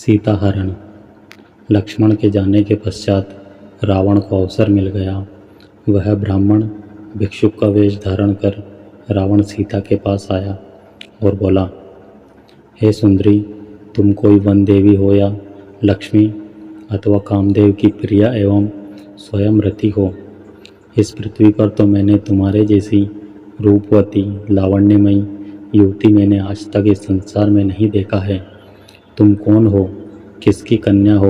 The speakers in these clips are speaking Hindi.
सीता हरण। लक्ष्मण के जाने के पश्चात रावण को अवसर मिल गया। वह ब्राह्मण भिक्षुक का वेश धारण कर रावण सीता के पास आया और बोला, हे सुंदरी, तुम कोई वन देवी हो या लक्ष्मी अथवा कामदेव की प्रिया एवं स्वयं रति हो, इस पृथ्वी पर तो मैंने तुम्हारे जैसी रूपवती लावण्यमयी युवती मैंने आज तक इस संसार में नहीं देखा है। तुम कौन हो, किसकी कन्या हो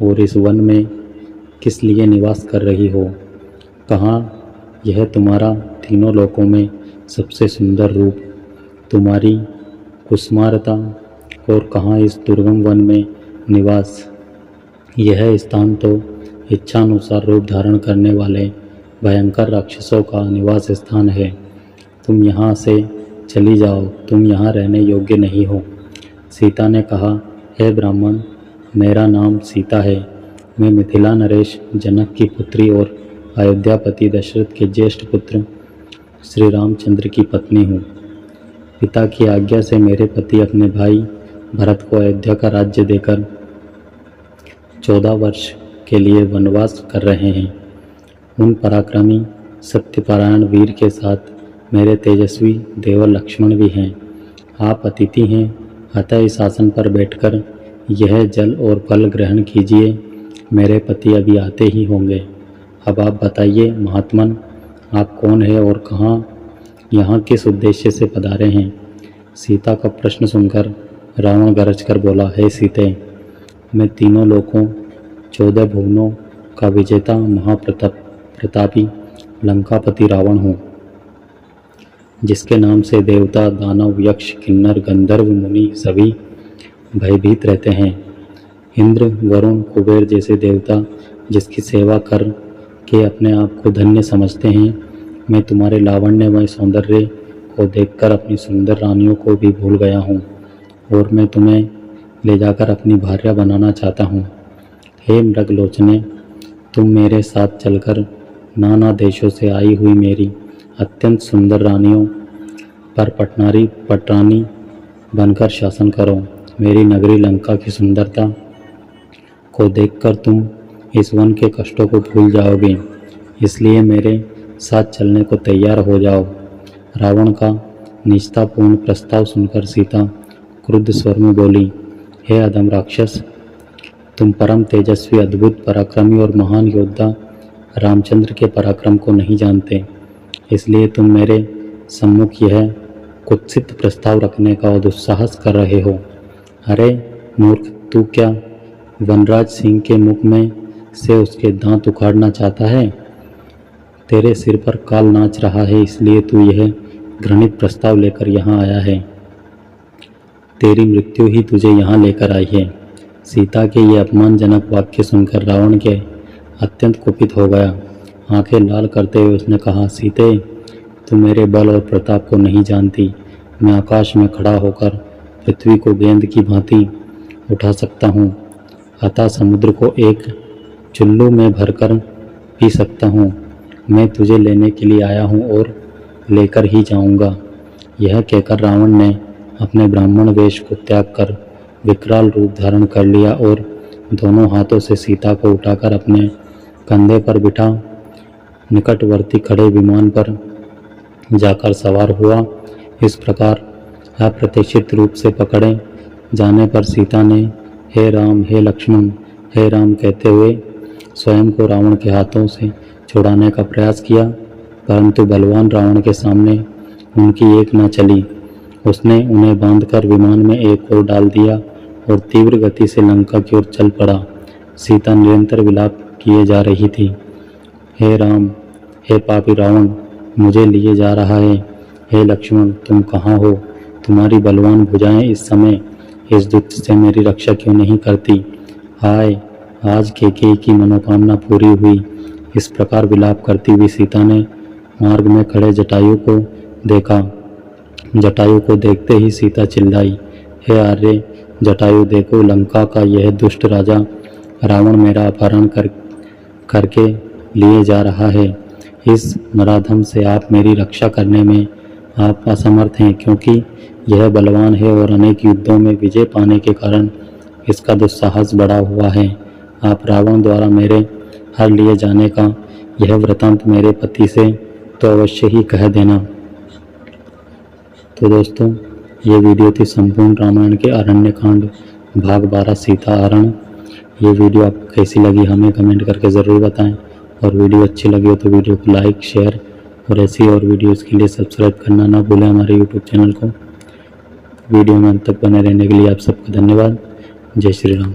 और इस वन में किस लिए निवास कर रही हो? कहाँ यह तुम्हारा तीनों लोकों में सबसे सुंदर रूप, तुम्हारी कुसुमारता, और कहाँ इस दुर्गम वन में निवास? यह स्थान तो इच्छानुसार रूप धारण करने वाले भयंकर राक्षसों का निवास स्थान है। तुम यहाँ से चली जाओ, तुम यहाँ रहने योग्य नहीं हो। सीता ने कहा, हे ब्राह्मण, मेरा नाम सीता है। मैं मिथिला नरेश जनक की पुत्री और अयोध्यापति दशरथ के ज्येष्ठ पुत्र श्री रामचंद्र की पत्नी हूँ। पिता की आज्ञा से मेरे पति अपने भाई भरत को अयोध्या का राज्य देकर 14 वर्ष के लिए वनवास कर रहे हैं। उन पराक्रमी सत्यपरायण वीर के साथ मेरे तेजस्वी देवर लक्ष्मण भी हैं। आप अतिथि हैं, अतः इस आसन पर बैठकर यह जल और फल ग्रहण कीजिए। मेरे पति अभी आते ही होंगे। अब आप बताइए महात्मन, आप कौन हैं और कहाँ यहाँ किस उद्देश्य से पधारे हैं? सीता का प्रश्न सुनकर रावण गरज कर बोला, हे सीते, मैं तीनों लोकों 14 भुवनों का विजेता महाप्रतापी लंकापति रावण हूँ, जिसके नाम से देवता, दानव, यक्ष, किन्नर, गंधर्व, मुनि सभी भयभीत रहते हैं। इंद्र, वरुण, कुबेर जैसे देवता जिसकी सेवा कर के अपने आप को धन्य समझते हैं। मैं तुम्हारे लावण्यमय सौंदर्य को देखकर अपनी सुंदर रानियों को भी भूल गया हूँ और मैं तुम्हें ले जाकर अपनी भार्या बनाना चाहता हूँ। हे मृगलोचने, तुम मेरे साथ चलकर नाना देशों से आई हुई मेरी अत्यंत सुंदर रानियों पर पटरानी बनकर शासन करो। मेरी नगरी लंका की सुंदरता को देखकर तुम इस वन के कष्टों को भूल जाओगे, इसलिए मेरे साथ चलने को तैयार हो जाओ। रावण का निष्ठापूर्ण प्रस्ताव सुनकर सीता क्रुद्ध स्वर में बोली, हे अधम राक्षस, तुम परम तेजस्वी, अद्भुत पराक्रमी और महान योद्धा रामचंद्र के पराक्रम को नहीं जानते, इसलिए तुम मेरे सम्मुख यह कुत्सित प्रस्ताव रखने का दुस्साहस कर रहे हो। अरे मूर्ख, तू क्या वनराज सिंह के मुख में से उसके दांत उखाड़ना चाहता है? तेरे सिर पर काल नाच रहा है, इसलिए तू यह घृणित प्रस्ताव लेकर यहाँ आया है। तेरी मृत्यु ही तुझे यहाँ लेकर आई है। सीता के ये अपमानजनक वाक्य सुनकर रावण के अत्यंत कुपित हो गया। आंखें लाल करते हुए उसने कहा, सीते, तू मेरे बल और प्रताप को नहीं जानती। मैं आकाश में खड़ा होकर पृथ्वी को गेंद की भांति उठा सकता हूँ, अतः समुद्र को एक चुल्लू में भरकर पी सकता हूँ। मैं तुझे लेने के लिए आया हूँ और लेकर ही जाऊँगा। यह कहकर रावण ने अपने ब्राह्मण वेश को त्याग कर विकराल रूप धारण कर लिया और दोनों हाथों से सीता को उठाकर अपने कंधे पर बिठा निकटवर्ती खड़े विमान पर जाकर सवार हुआ। इस प्रकार अप्रत्याशित रूप से पकड़े जाने पर सीता ने हे राम, हे लक्ष्मण, हे राम कहते हुए स्वयं को रावण के हाथों से छुड़ाने का प्रयास किया, परंतु बलवान रावण के सामने उनकी एक न चली। उसने उन्हें बांधकर विमान में एक ओर डाल दिया और तीव्र गति से लंका की ओर चल पड़ा। सीता निरंतर विलाप किए जा रही थी, हे राम, हे पापी रावण, मुझे लिए जा रहा है। हे लक्ष्मण, तुम कहाँ हो? तुम्हारी बलवान भुजाएं इस समय इस दुष्ट से मेरी रक्षा क्यों नहीं करती? हाय, आज कैकेयी की मनोकामना पूरी हुई। इस प्रकार विलाप करती हुई सीता ने मार्ग में खड़े जटायु को देखा। जटायु को देखते ही सीता चिल्लाई, हे आर्य जटायु, देखो, लंका का यह दुष्ट राजा रावण मेरा अपहरण करके लिए जा रहा है। इस नराधम से आप मेरी रक्षा करने में आप असमर्थ हैं, क्योंकि यह बलवान है और अनेक युद्धों में विजय पाने के कारण इसका दुस्साहस बढ़ा हुआ है। आप रावण द्वारा मेरे हर लिए जाने का यह वृतांत मेरे पति से तो अवश्य ही कह देना। तो दोस्तों, ये वीडियो थी संपूर्ण रामायण के अरण्यकांड भाग 12 सीता हरण। ये वीडियो आपको कैसी लगी हमें कमेंट करके ज़रूर बताएं, और वीडियो अच्छी लगी हो तो वीडियो को लाइक, शेयर और ऐसी और वीडियोज़ के लिए सब्सक्राइब करना ना भूलें हमारे यूट्यूब चैनल को। वीडियो में अंत तक बने रहने के लिए आप सबको धन्यवाद। जय श्री राम।